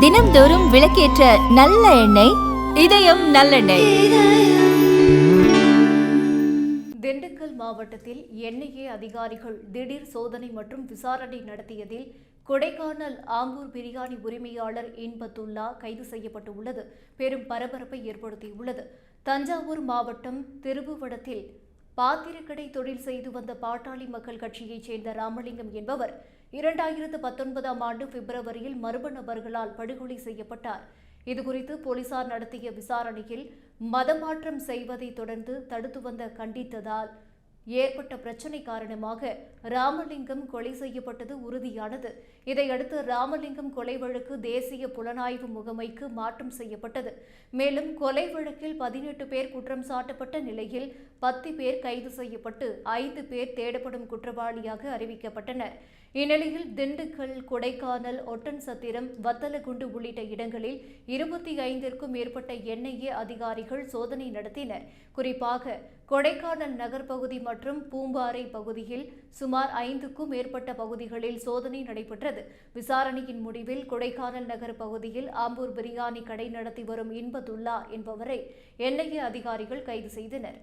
தினம்தோறும் விளக்கேற்ற நல்ல எண்ணெய் இதயம் நல்லெண்ணெய். திண்டுக்கல் மாவட்டத்தில் என்ஐஏ அதிகாரிகள் திடீர் சோதனை மற்றும் விசாரணை நடத்தியதில் கொடைக்கானல் ஆம்பூர் பிரியாணி உரிமையாளர் இன்பத்துல்லா கைது செய்யப்பட்டுள்ளது பெரும் பரபரப்பை ஏற்படுத்தியுள்ளது. தஞ்சாவூர் மாவட்டம் திருபுவனத்தில் பாத்திரக்கடை தொழில் செய்து வந்த பாட்டாளி மக்கள் கட்சியைச் சேர்ந்த ராமலிங்கம் என்பவர் 2019ஆம் ஆண்டு பிப்ரவரியில் மர்ம நபர்களால் படுகொலை செய்யப்பட்டார். இதுகுறித்து போலீசார் நடத்திய விசாரணையில் மதமாற்றம் செய்வதை தொடர்ந்து தடுத்து வந்த கண்டித்ததால் ஏற்பட்ட பிரச்சினை காரணமாக ராமலிங்கம் கொலை செய்யப்பட்டது உறுதியானது. இதையடுத்து ராமலிங்கம் கொலை வழக்கு தேசிய புலனாய்வு முகமைக்கு மாற்றம் செய்யப்பட்டது. மேலும் கொலை வழக்கில் 18 பேர் குற்றம் சாட்டப்பட்ட நிலையில் 10 பேர் கைது செய்யப்பட்டு 5 பேர் தேடப்படும் குற்றவாளியாக அறிவிக்கப்பட்டனர். இந்நிலையில் திண்டுக்கல், கொடைக்கானல், ஒட்டன்சத்திரம், வத்தலகுண்டு உள்ளிட்ட இடங்களில் 25க்கும் மேற்பட்ட என்ஐஏ அதிகாரிகள் சோதனை நடத்தினர். குறிப்பாக கொடைக்கானல் நகர் பகுதி மற்றும் பூம்பாறை பகுதியில் சுமார் 5க்கும் மேற்பட்ட பகுதிகளில் சோதனை நடைபெற்றது. விசாரணையின் முடிவில் கொடைக்கானல் நகர் பகுதியில் ஆம்பூர் பிரியாணி கடை நடத்தி வரும் இன்பத்துல்லா என்பவரை என்ஐஏ அதிகாரிகள் கைது செய்தனர்.